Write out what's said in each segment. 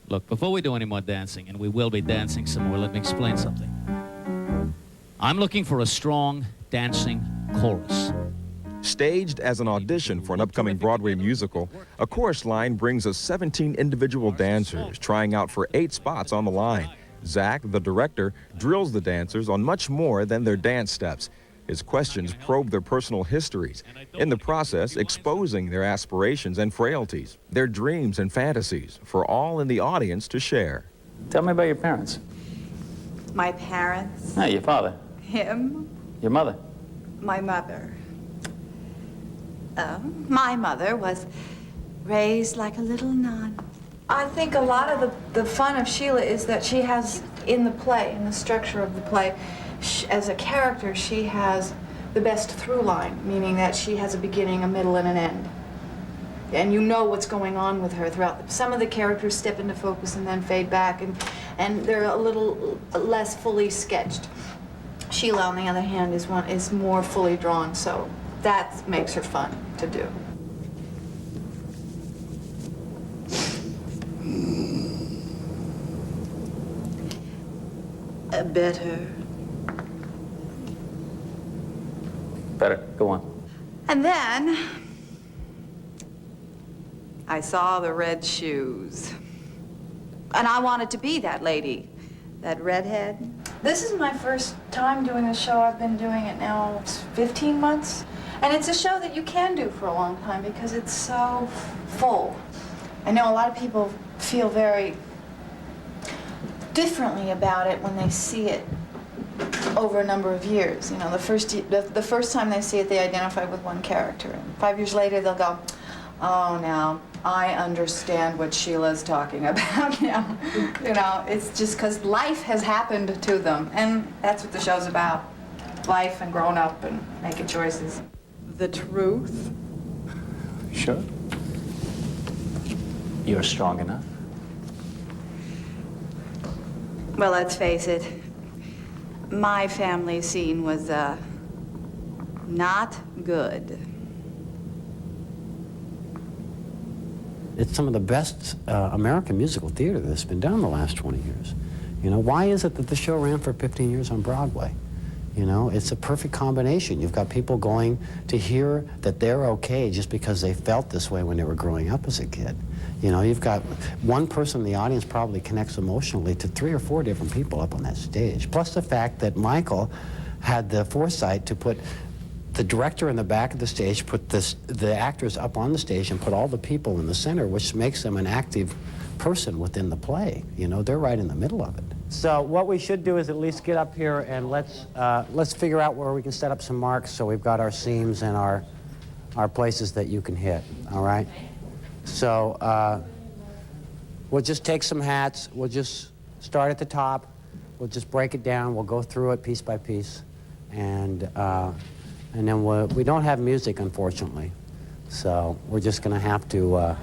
Look, before we do any more dancing, and we will be dancing some more, let me explain something. I'm looking for a strong dancing chorus. Staged as an audition for an upcoming Broadway musical, A Chorus Line brings us 17 individual dancers trying out for 8 spots on the line. Zach, the director, drills the dancers on much more than their dance steps. His questions probe their personal histories, in the process exposing their aspirations and frailties, their dreams and fantasies, for all in the audience to share. Tell me about your parents. My parents. No, your father. Him. Your mother. My mother. My mother was raised like a little nun. I think a lot of the fun of Sheila is that she has, in the play, in the structure of the play, as a character, she has the best through line, meaning that she has a beginning, a middle, and an end. And you know what's going on with her throughout. Some of the characters step into focus and then fade back, and they're a little less fully sketched. Sheila, on the other hand, is more fully drawn, so that makes her fun to do. Better. Better. Go on. And then I saw the red shoes. And I wanted to be that lady, that redhead. This is my first time doing a show. I've been doing it now 15 months. And it's a show that you can do for a long time because it's so full. I know a lot of people feel very differently about it when they see it over a number of years. You know, the first time they see it, they identify with one character. And 5 years later, they'll go, oh, now I understand what Sheila's talking about now. You know, it's just because life has happened to them. And that's what the show's about. Life and growing up and making choices. The truth. Sure. You're strong enough. Well, let's face it. My family scene was, not good. It's some of the best American musical theater that's been done in the last 20 years. You know, why is it that the show ran for 15 years on Broadway? You know, it's a perfect combination. You've got people going to hear that they're okay just because they felt this way when they were growing up as a kid. You know, you've got one person in the audience probably connects emotionally to 3 or 4 different people up on that stage. Plus the fact that Michael had the foresight to put the director in the back of the stage, put the actors up on the stage, and put all the people in the center, which makes them an active person within the play. You know, they're right in the middle of it. So what we should do is at least get up here and let's figure out where we can set up some marks so we've got our seams and our places that you can hit, all right? So we'll just take some hats, we'll just start at the top, we'll just break it down, we'll go through it piece by piece, and then we don't have music, unfortunately, so we're just going to have to.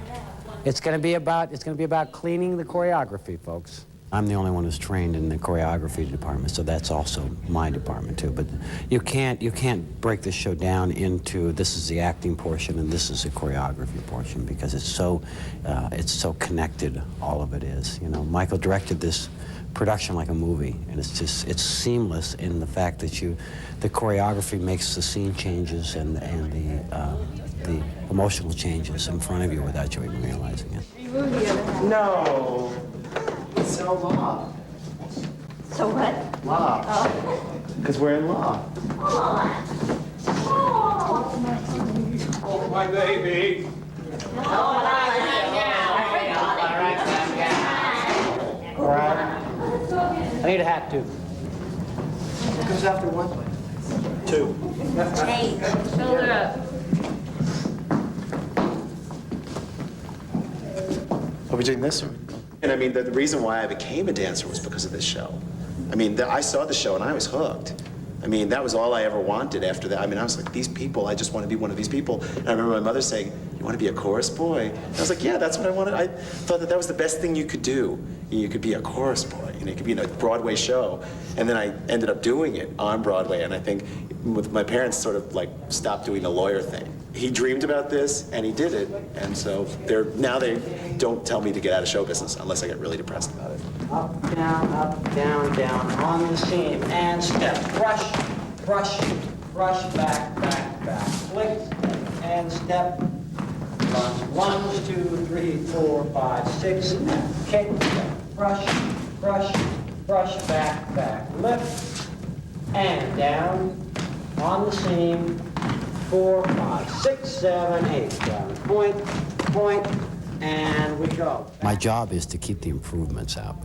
It's going to be about cleaning the choreography, folks. I'm the only one who's trained in the choreography department, so that's also my department too. But you can't break this show down into this is the acting portion and this is the choreography portion because it's so connected. All of it is. You know, Michael directed this production like a movie, and it's seamless in the fact that the choreography makes the scene changes and the emotional changes in front of you without you even realizing it. No. So law. So what? Law. Because we're in law. Oh, my baby. All right. I need a hat too. What goes after 1? 2. Hey, shoulder up. Are we doing this or? And I mean, the reason why I became a dancer was because of this show. I mean, I saw the show and I was hooked. I mean, that was all I ever wanted after that. I mean, I was like, these people, I just want to be one of these people. And I remember my mother saying, you want to be a chorus boy? And I was like, yeah, that's what I wanted. I thought that was the best thing you could do. You could be a chorus boy, you know, you could be in a Broadway show. And then I ended up doing it on Broadway, and I think with my parents sort of like stopped doing the lawyer thing. He dreamed about this and he did it, and so now they don't tell me to get out of show business unless I get really depressed about it. Up, down, down, on the seam, and step. Brush, brush, brush, back, back, back. Flick, and step. Lunge, 1, 2, 3, 4, 5, 6, step. Kick, brush, brush, brush, back, back. Lift, and down, on the seam. 4, 5, 6, 7, 8. Down. Point, point, and we go. My job is to keep the improvements up.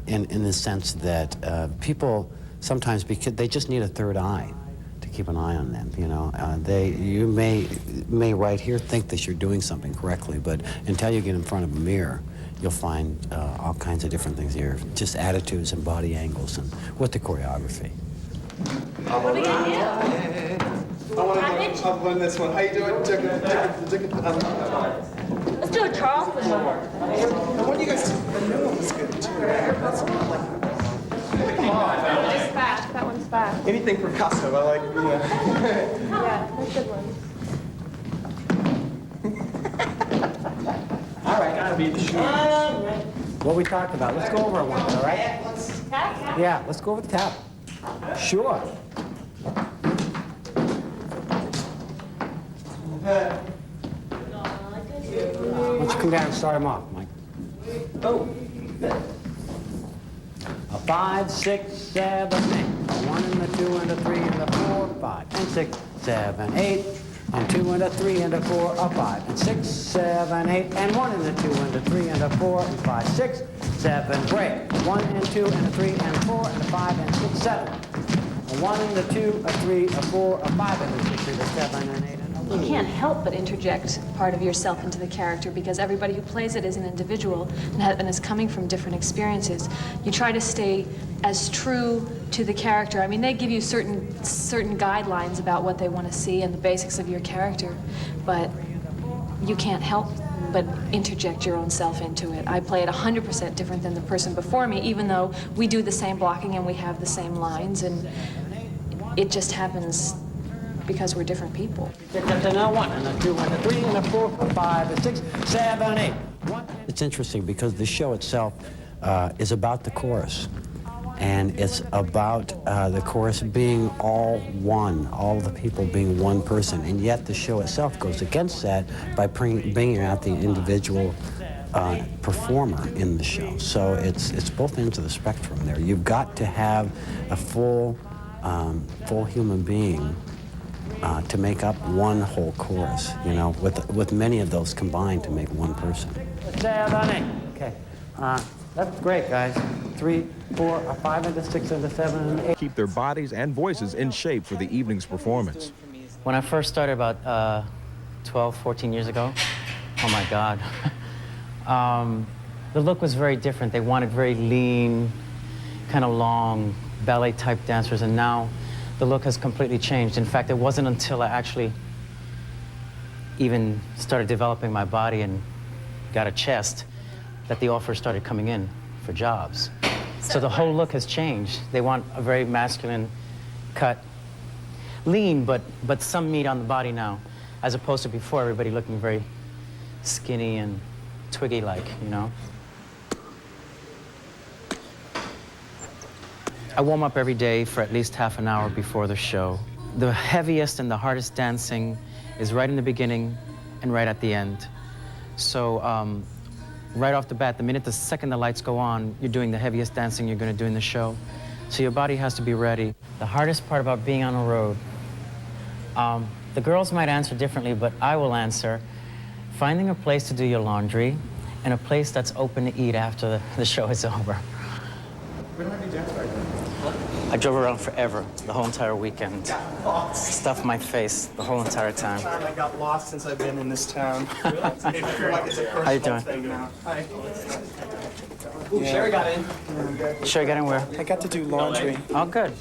In the sense that people sometimes, because they just need a third eye to keep an eye on them, you know. You may right here think that you're doing something correctly, but until you get in front of a mirror, you'll find all kinds of different things here, just attitudes and body angles and with the choreography. What are we gonna do? I want to go up on this one. How you doing? Let's do a Charleston one. I want you guys to. The new one was good too. It's fast. That one's fast. Anything percussive, I like. Yeah, that's a good one. All right. Gotta be the shoes. What we talked about. Let's go over it once, all right? Tap. Yeah, let's go over the tap. Sure. Why don't you come down and start them off, Mike? Oh. A 5, 6, 7, 8. A 1 and a 2 and a 3 and a 4, 5 and 6, 7, 8. And 2 and a 3 and a 4, a 5 and 6, 7, 8. And 1 and a 2 and a 3 and a 4 and 5, 6, 7. Break. 1 and 2 and a 3 and a 4 and a 5 and 6, 7. A 1 and a 2, a 3, a 4, a 5 and a 6 and a 7 and 8 and a 1. You can't help but interject part of yourself into the character because everybody who plays it is an individual and is coming from different experiences. You try to stay as true to the character. I mean, they give you certain guidelines about what they want to see and the basics of your character, but you can't help but interject your own self into it. I play it 100% different than the person before me, even though we do the same blocking and we have the same lines, and it just happens because we're different people. And a 1 and a 2 and a 3 and a 4, a 5 and 6, 7, 8. It's interesting because the show itself is about the chorus. And it's about the chorus being all one, all the people being one person. And yet the show itself goes against that by bringing out the individual performer in the show. So it's both ends of the spectrum there. You've got to have a full human being to make up one whole chorus, you know, with many of those combined to make one person. 7, 8. Okay. That's great, guys. 3, 4, a 5 and a 6 and a 7 and 8. Keep their bodies and voices in shape for the evening's performance. When I first started about 12, 14 years ago, oh my God, the look was very different. They wanted very lean, kind of long, ballet-type dancers, and now the look has completely changed. In fact, it wasn't until I actually even started developing my body and got a chest that the offers started coming in for jobs. So the whole look has changed. They want a very masculine cut, lean, but some meat on the body now, as opposed to before, everybody looking very skinny and twiggy-like, you know? I warm up every day for at least half an hour before the show. The heaviest and the hardest dancing is right in the beginning and right at the end. So right off the bat, the second the lights go on, you're doing the heaviest dancing you're gonna do in the show. So your body has to be ready. The hardest part about being on the road, the girls might answer differently, but I will answer. Finding a place to do your laundry and a place that's open to eat after the show is over. When have you danced right now? I drove around forever, the whole entire weekend. Stuffed my face the whole entire time. I got lost since I've been in this town. I feel like it's a How you personal doing? thing now. Hi. Ooh, Sherry got in. Sure, get in where? I got to do laundry. Oh, good.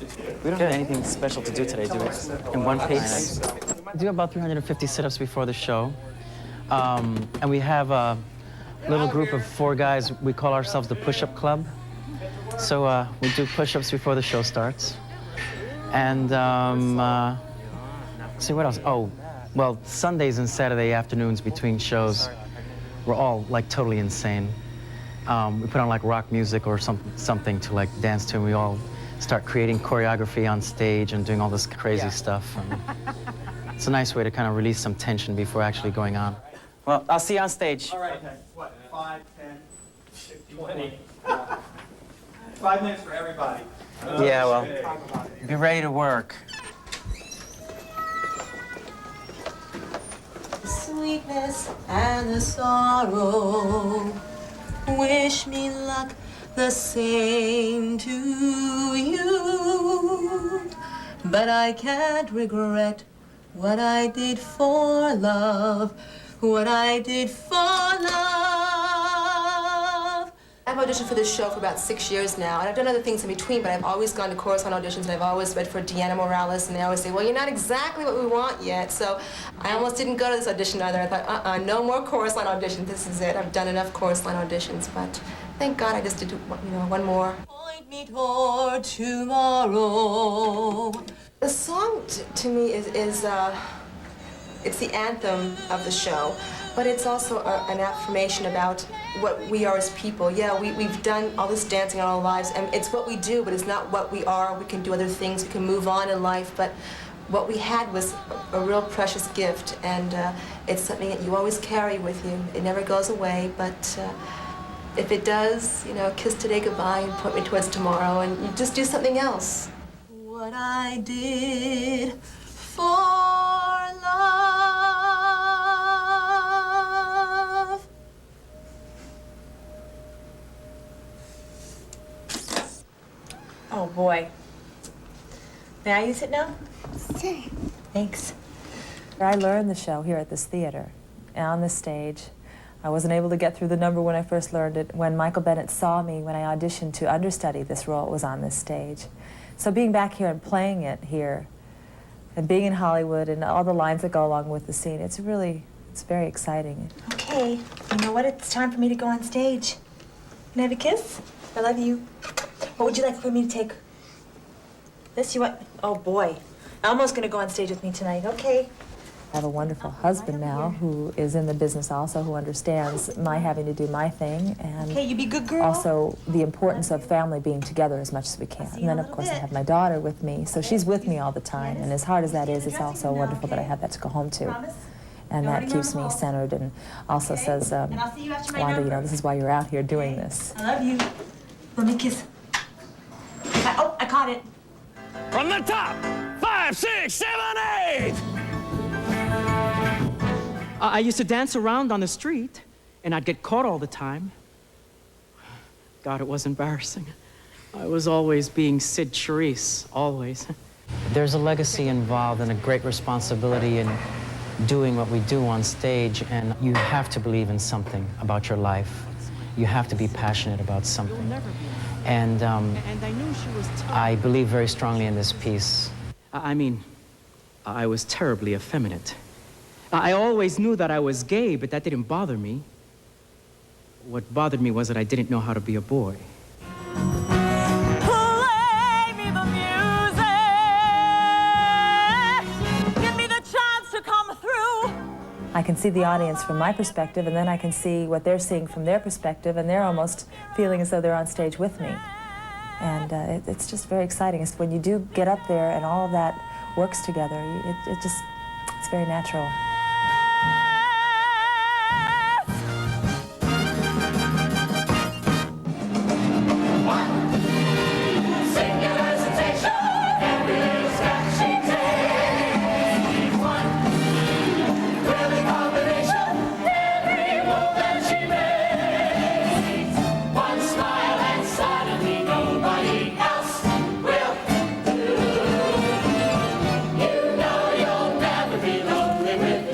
We don't have anything special to do today, do we? In one piece? I do about 350 sit-ups before the show. And we have a little group of 4 guys. We call ourselves the Push-Up Club. So we do push-ups before the show starts. And see what else? Oh, well, Sundays and Saturday afternoons between shows were all like totally insane. We put on like rock music or something to like dance to, and we all start creating choreography on stage and doing all this crazy stuff. It's a nice way to kind of release some tension before actually going on. Well, I'll see you on stage. All right. What? 5, 10, 15, 20. 5 minutes for everybody. Yeah, well, be ready to work. The sweetness and the sorrow, wish me luck the same to you. But I can't regret what I did for love, what I did for love. I've auditioned for this show for about 6 years now, and I've done other things in between, but I've always gone to chorus on auditions, and I've always read for Deanna Morales, and they always say, well, you're not exactly what we want yet, so I almost didn't go to this audition either. I thought, no more chorus line auditions, this is it. I've done enough chorus line auditions, but thank God I just did, one more. Point me toward tomorrow. The song, to me, is it's the anthem of the show, but it's also an affirmation about what we are as people. Yeah, we've done all this dancing all our lives, and it's what we do, but it's not what we are. We can do other things, we can move on in life, but what we had was a real precious gift, and it's something that you always carry with you. It never goes away, but if it does, kiss today goodbye and point me towards tomorrow, and you just do something else. What I did for love. Oh, boy. May I use it now? Sure. Thanks. I learned the show here at this theater, on this stage. I wasn't able to get through the number when I first learned it. When Michael Bennett saw me, when I auditioned to understudy this role, it was on this stage. So being back here and playing it here, and being in Hollywood and all the lines that go along with the scene, it's very exciting. Okay, you know what? It's time for me to go on stage. Can I have a kiss? I love you. What would you like for me to take? This, you want? Oh, boy. Elmo's gonna go on stage with me tonight, okay? I have a wonderful husband now who is in the business also, who understands my having to do my thing, and Okay, you be good girl. also the importance of family being together as much as we can. And then, of course, I have my daughter with me, so she's with me all the time. And as hard as that is, it's also wonderful that I have that to go home to. And that keeps me centered and also says, Wanda, this is why you're out here doing this. I love you. Let me kiss. I caught it. From the top, 5, 6, 7, 8. I used to dance around on the street, and I'd get caught all the time. God, it was embarrassing. I was always being Sid Charisse, always. There's a legacy involved and a great responsibility in doing what we do on stage, and you have to believe in something about your life. You have to be passionate about something. And I believe very strongly in this piece. I mean, I was terribly effeminate. I always knew that I was gay, but that didn't bother me. What bothered me was that I didn't know how to be a boy. Play me the music. Give me the chance to come through. I can see the audience from my perspective, and then I can see what they're seeing from their perspective, and they're almost feeling as though they're on stage with me. And it's just very exciting. It's when you do get up there and all of that works together, it's very natural. You know you'll never be lonely with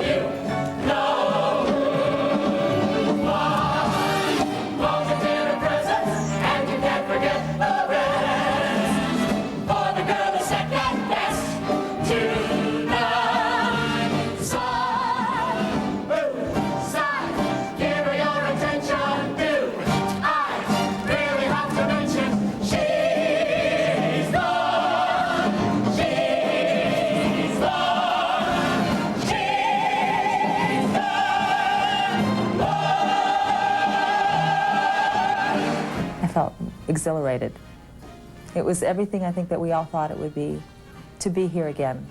exhilarated. It was everything I think that we all thought it would be to be here again.